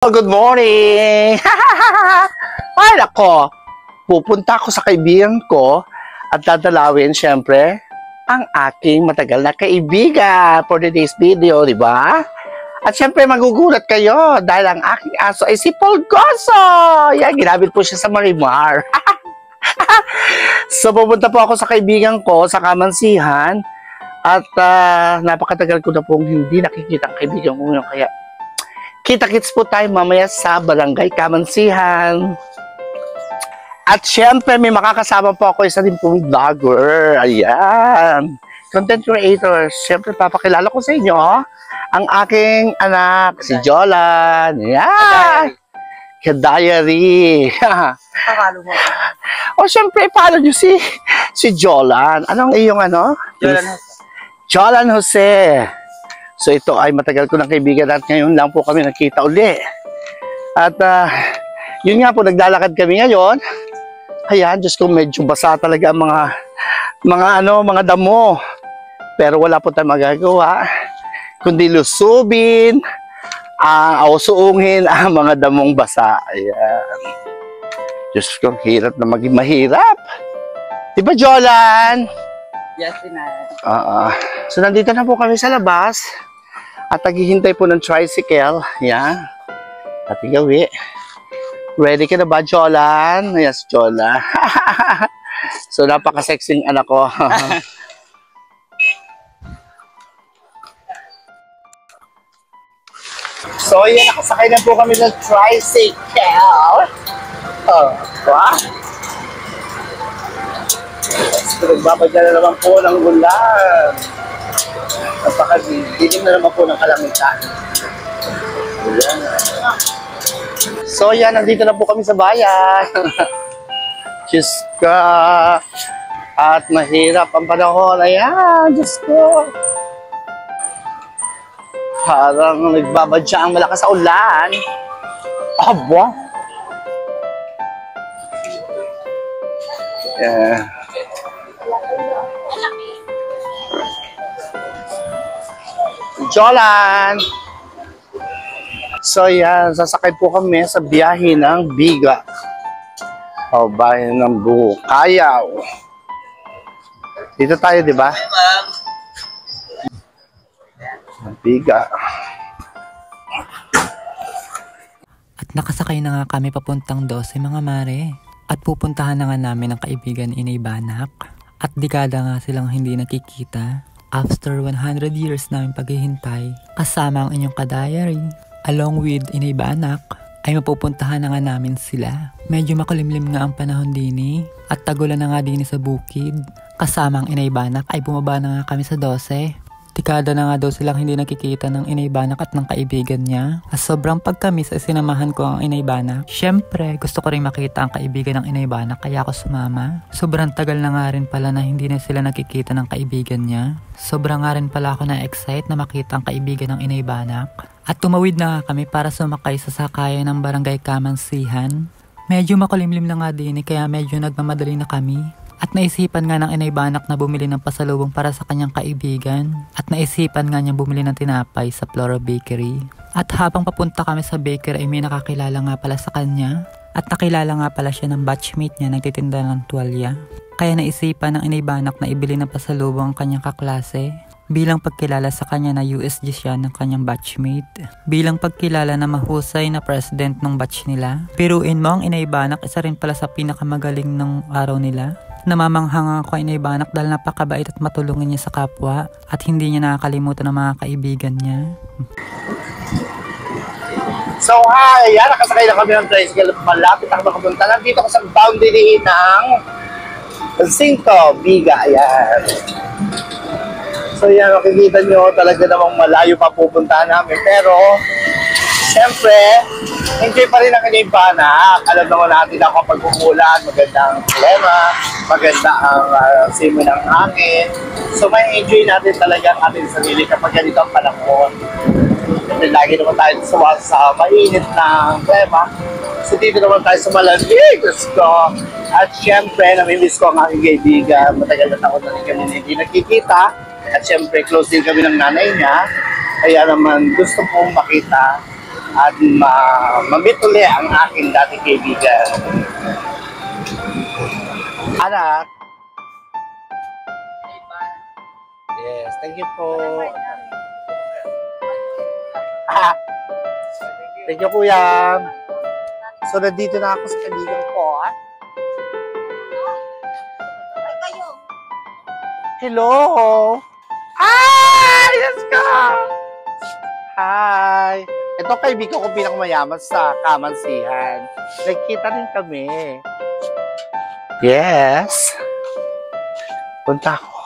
Good morning! Ay, nako! Pupunta ako sa kaibigan ko at dadalawin, syempre, ang aking matagal na kaibigan for today's video, di ba? At syempre, magugulat kayo dahil ang aking aso ay si Polgoso! Yan, ginamit po siya sa Marimar. So, pupunta po ako sa kaibigan ko sa Kamansihan at napakatagal ko na pong hindi nakikita ang kaibigan ko ngayon, kaya kita-kits po tayo mamaya sa Barangay Kamansihan. At syempre, may makakasama po ako, isa din pong vlogger. Ayan. Content creator. Syempre, papakilala ko sa inyo ang aking anak, si Jolan. Ayan. Ka-diary. Pakalo mo. O, syempre, follow nyo si Jolan. Anong iyong ano? Jolan Jose. Jolan Jose. So ito ay matagal ko ng kaibigan at ngayon lang po kami nakita uli. At yun nga po, naglalakad kami ngayon. Ayan, Diyos ko, medyo basa talaga ang mga damo. Pero wala po tayong magagawa kundi lusubin, o suungin ang mga damong basa. Ayan. Diyos ko, hirap na maging mahirap. Diba, Jolan? Yes, ina. So nandito na po kami sa labas. At naghihintay po ng tricycle. Yan. At igawi. Ready ka na ba, Jolan? Ayan si Jola. So, napaka-sexing anak ko. So, yan. Nakasakay na po kami ng tricycle. Oh, wow. Nagbabadya na naman po ng ulan. Napakadilim na naman po ng kalamitan. So yan, nandito na po kami sa bayan. Diyos ka. At mahirap ang panahon. Ayan, Diyos ko. Parang nagbabadya ang malakas sa ulan. Aba. Yeah. Jolan! So yan, sasakay po kami sa biyahe ng Biga. O, bayan ng Bukayaw. Dito tayo, di ba? Biga. At nakasakay na nga kami papuntang 12, mga mare. At pupuntahan na nga namin ang kaibigan Inay Banak. At dekada nga silang hindi nakikita. After 100 years namin paghihintay, kasama ang inyong ka-diary, along with Inay Banak, ay mapupuntahan na nga namin sila. Medyo makulimlim nga ang panahon dini, at tagulan na nga dini sa bukid. Kasama ang Inay Banak ay bumaba na nga kami sa 12. Dekada na nga daw silang hindi nakikita ng Inay Banak at ng kaibigan niya. At sobrang pagkamis ay sinamahan ko ang Inay Banak. Syempre, gusto ko rin makita ang kaibigan ng Inay Banak kaya ako sumama. Sobrang tagal na nga rin pala na hindi na sila nakikita ng kaibigan niya. Sobrang nga rin pala ako na-excite na makita ang kaibigan ng Inay Banak. At tumawid na nga kami para sumakay sa sakayan ng Barangay Kamansihan. Medyo makulimlim na nga din kaya medyo nagmamadali na kami. At naisipan nga ng Inay Banak na bumili ng pasalubong para sa kanyang kaibigan. At naisipan nga niyang bumili ng tinapay sa Flora Bakery. At habang papunta kami sa bakery ay may nakakilala nga pala sa kanya. At nakilala nga pala siya ng batchmate niya nagtitinda ng tuwalya. Kaya naisipan ng Inay Banak na ibili ng pasalubong ang kanyang kaklase. Bilang pagkilala sa kanya na USG siya ng kanyang batchmate. Bilang pagkilala na mahusay na president ng batch nila. Piruin mo ang Inay Banak, isa rin pala sa pinakamagaling ng araw nila. Namamanghang ako kay Inay Banak dahil napakabait at matulungin niya sa kapwa at hindi niya nakakalimutan ng mga kaibigan niya. So hi! Yan, nakasakay na kami ng tricycle. Malapit ako makapunta. Nandito ko sa boundary ng Cinco, Biga. Ayan. So yan, makikita nyo talaga namang malayo pa pupuntahan namin. Pero, siyempre, enjoy pa rin ang Inay Banak. Alam naman natin na kapag umulan, maganda ang klima, maganda ang simoy ng hangin. So may enjoy natin talaga ang ating sarili kapag ganito ang panahon. Kasi lagi naman tayo sa mainit na klima. So dito naman tayo sa malamig. Gusto. At siyempre, namimiss ko ang aking kaibigan. Matagal na taon na rin kami hindi nakikita. At syempre, close din kami ng nanay niya. Kaya naman gusto kong makita at ma-meet uli ang aking dating kaibigan. Anak. Yes, thank you po. Thank you, Kuya. So, nandito na ako sa kaibigan ko. Hello! Hi! Let's go! Hi! Ito kaibigan ko pinakamayaman sa Kamansihan. Nagkita rin kami. Yes. Punta ako.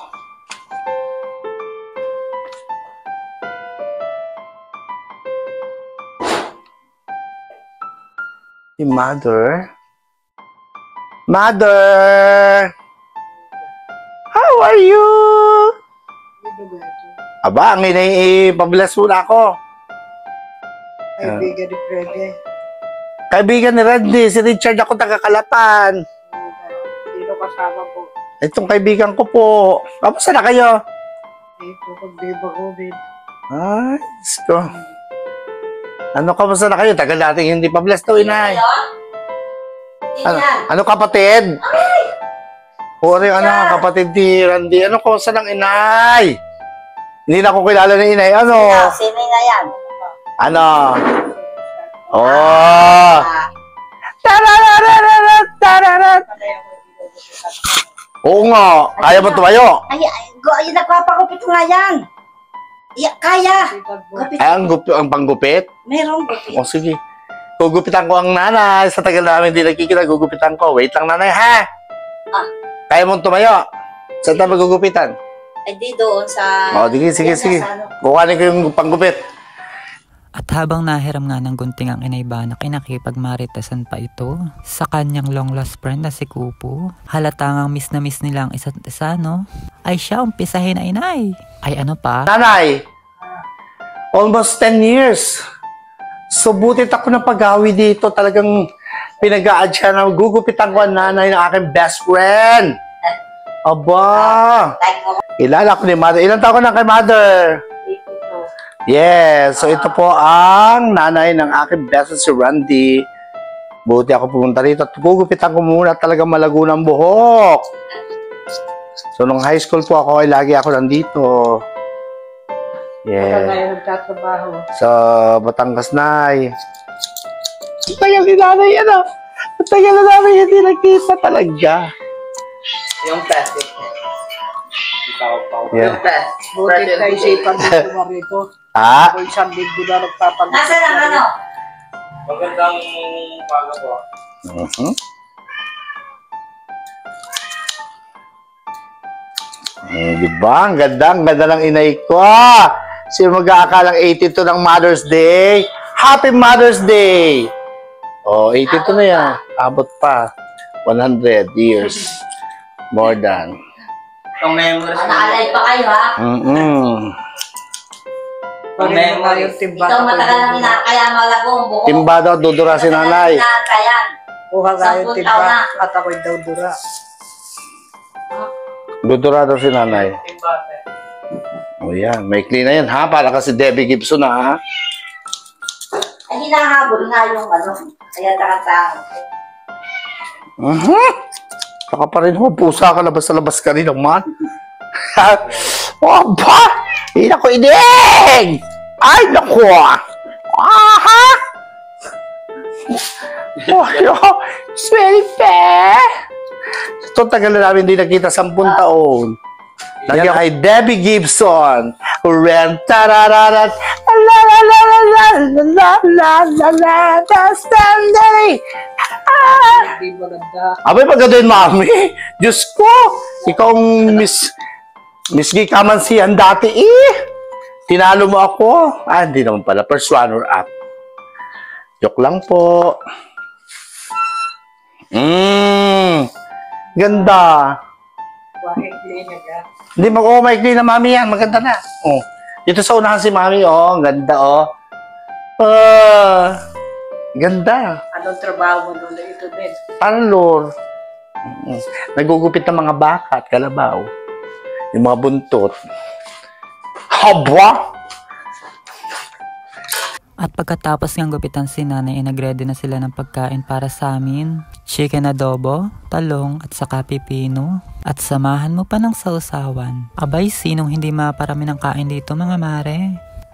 Si Mother. Mother! How are you? Aba, ang pabilas muna ako. Kaibigan ni Freddy. Kaibigan ni Randy, si Richard ako taga-Kalapan. Sino kasama po? Itong kaibigan ko po. Kamusta na kayo? Dito, pag-diba COVID. Ay, Diyos ko. Ano, kamusta na kayo? Tagal natin hindi pabilas to, inay. Ano kapatid? Puri, ano, kapatid ni Randy. Ano, kamusta ng inay? Hindi na ako kilala ng inay. Ano? Sino na yan? Ano? Oh! Tararararat, tararat. Oo nga. Kaya mo tumayo? Ay, nagpapagupit ko nga yan. Kaya. Gupit. Ay, ang panggupit? Merong gupit. O, sige. Gugupitan ko ang nanay. Sa tagal namin hindi nagkikita, gugupitan ko. Wait lang, nanay, ha? Ah. Kaya mo tumayo? Saan tayo magugupitan? Ay, di doon sa... O, sige. Sa ano. Kukuhanin ko yung panggupit. At habang nahiram nga ng gunting ang Inay Banak, nakikipagmaritesan pa ito sa kanyang long lost friend na si Kupo. Halatang ang miss na miss nila ang isa't isa, no? Ay siya, umpisahin na inay. Ay ano pa? Nanay, almost 10 years. So, butit ako ng paghawi dito. Talagang pinag-a-add siya na gugupitan ko ang nanay ng aking best friend. Aba! Kilala ko ni Mother. Ilan taon ko na kay Mother? Yes. So, ito po ang nanay ng aking best friend si Randy. Buti ako pumunta rito. At gugupitan ko muna talagang malago ng buhok. So, nung high school po ako, ay lagi ako nandito. Saan Yeah. tayo nagtatrabaho? Sa Batangas, Nay. Tagal ni nanay, ano? Tagal na namin hindi nagkita talaga. Yung plastic. Yeah. Buti na isipan mo tumarito. Ah? Ako isang linggo na nagpapagupit. Nasaan ang ano? Magandang umaga po. Diba? Ang ganda ng inay ko. Sino mag-aakalang 82 ng Mother's Day? Happy Mother's Day! Oh, 82 na yan. Abot pa. 100 years. More than. Itong memories ko. Naalay pa kayo, ha? Pareho nga yung timba. Ito matagal na minakaya malago ang buhok. Timba daw, dudura si nanay. Minakayan. Kuha nga yung 10 taon timba. na. At ako'y daw dura. Dudura daw si nanay. O yan, may clean na yan ha. Para kasi Debbie Gibson ha. Ay, hinahabol nga yung ano. Kaya takatang. Saka pa rin ho, pusa ka labas sa labas ka rin naman. Aba! Hindi na ko inig! Ay, naku! Aha! Oh, smelly fair! Ito, tagal na namin hindi nakita 10 taon. Lagyan kay Debbie Gibson. Ren, tarararat, la la la la la la la la la la standing. Hindi maganda. Abay, pagkatuin, mami. Diyos ko, ikaw ang Miss G Kamansihan dati eh. Tinalo mo ako. Ah, hindi naman pala. First runner up. Joke lang po. Ganda. Bakit linig, ha? Hindi, mag-maikli na mami yan. Maganda na. Oh. Dito sa unahan si mami, oh. Ang ganda, oh. Ganda. Anong trabaho mo doon? Ito din. Parlor. Nagugupit ng mga baka at kalabaw. Yung mga buntot. Haba! At pagkatapos ng gupitan si nanay, nagready na sila ng pagkain para sa amin. Chicken adobo, talong at saka pipino. At samahan mo pa ng sausawan. Abay, sinong hindi maparami ng kain dito mga mare?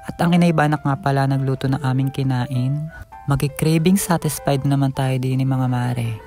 At ang inaybanak nga pala nagluto na aming kinain. Magki-craving satisfied naman tayo din ni mga mare.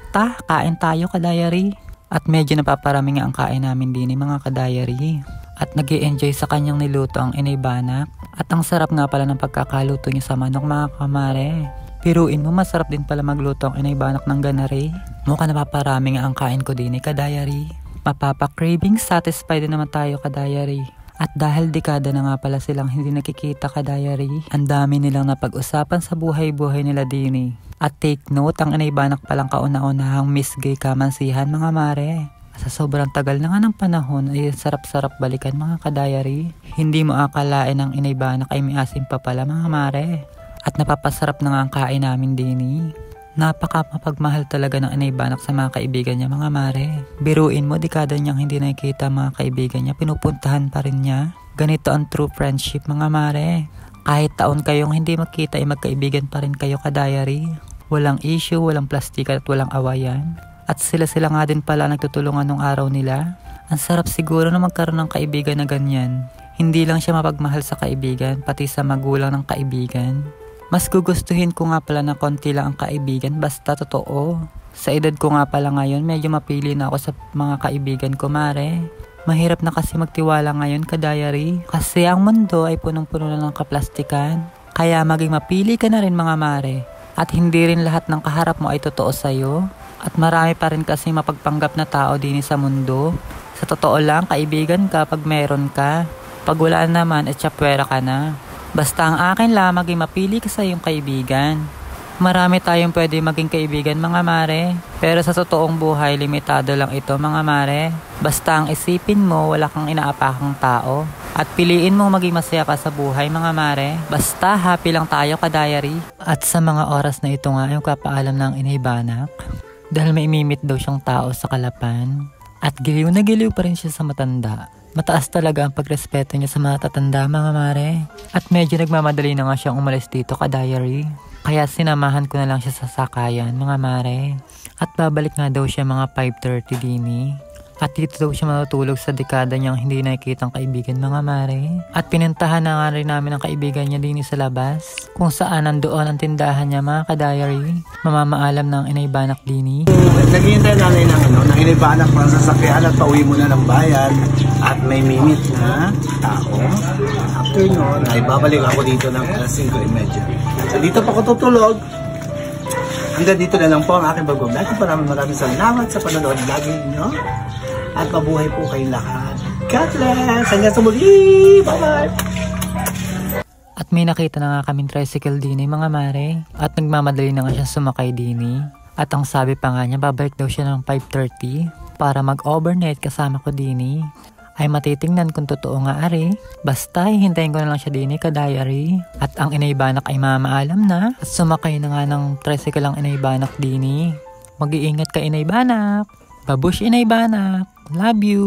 Kain tayo ka-diary. At medyo napaparami nga ang kain namin din ni mga ka-diary. At nag-i-enjoy sa kanyang niluto ang inaybanak. At ang sarap nga pala ng pagkakaluto niya sa manok mga kamare. Piruin mo, masarap din pala magluto ang inaybanak ng ganare. Mukhang napaparami nga ang kain ko din ka-diary. Mapapa-craving satisfied din naman tayo ka-diary. At dahil dekada na nga pala silang hindi nakikita ka-diary, ang dami nilang napag-usapan sa buhay-buhay nila dini. At take note, ang inaybanak palang kauna-unahang Miss Gay kamansihan mga mare. Sa sobrang tagal na nga ng panahon ay sarap-sarap balikan mga ka-diary. Hindi mo akalain ang inaybanak ay may asim pa pala mga mare. At napapasarap na nga ang kain namin dini. Napaka-mapagmahal talaga ng inaybanak sa mga kaibigan niya mga mare. Biruin mo, dekada niyang hindi nakikita mga kaibigan niya, pinupuntahan pa rin niya. Ganito ang true friendship mga mare. Kahit taon kayong hindi makita ay magkaibigan pa rin kayo ka-diary. Walang issue, walang plastika at walang awayan. At sila nga din pala nagtutulungan nung araw nila. Ang sarap siguro na magkaroon ng kaibigan na ganyan. Hindi lang siya mapagmahal sa kaibigan, pati sa magulang ng kaibigan. Mas gugustuhin ko nga pala na konti lang ang kaibigan, basta totoo. Sa edad ko nga pala ngayon, medyo mapili na ako sa mga kaibigan ko mare. Mahirap na kasi magtiwala ngayon ka-diary. Kasi ang mundo ay punong-puno na ng kaplastikan. Kaya maging mapili ka na rin mga mare. At hindi rin lahat ng kaharap mo ay totoo sa'yo. At marami pa rin kasi mapagpanggap na tao din sa mundo. Sa totoo lang, kaibigan ka pag meron ka. Pag wala naman, tsapwera ka na. Basta ang akin lang, maging mapili ka sa iyong kaibigan. Marami tayong pwede maging kaibigan mga mare. Pero sa totoong buhay, limitado lang ito mga mare. Basta ang isipin mo, wala kang inaapakang tao. At piliin mo maging masaya ka sa buhay mga mare. Basta happy lang tayo ka-diary. At sa mga oras na ito nga, yung kapaalam ng inaybanak. Dahil may imimit daw siyang tao sa Kalapan. At giliw na giliw pa rin siya sa matanda. Mataas talaga ang pagrespeto niya sa matatanda mga mare. At medyo nagmamadali na nga siyang umalis dito ka-diary. Kaya sinamahan ko na lang siya sa sakayan mga mare. At babalik nga daw siya mga 5:30 dini. At dito daw siya matutulog sa dekada niyang hindi nakikitang kaibigan mga mare. At pinuntahan na nga rin namin ang kaibigan niya din sa labas. Kung saan nandoon ang tindahan niya mga ka-diary. Mamamaalam ng inaybanak dini. Naghihintay nanay ng inaybanak ng sasakyan at pauwi muna ng bayan. At may minute na tao. After noon, ay babalik ako dito ng 5:30. So dito pa ako tutulog. Hanggang dito na lang po ang aking bagong vlog. Maraming salamat sa panonood lagi nyo. At mabuhay po kayong lahat. God bless! Hanggang sa muli! Bye-bye! At may nakita na nga kaming tricycle dini mga mare. At nagmamadali na nga siya sumakay dini. At ang sabi pa nga niya, babalik daw siya ng 5:30 para mag-overnight kasama ko dini. Ay matitingnan kung totoo nga ari. Basta hihintayin ko na lang siya dini ka-diary. At ang inaybanak ay mamaalam na. At sumakay na nga ng tricycle ang inaybanak dini. Mag-iingat ka inaybanak. Babush inaybanak. Love you.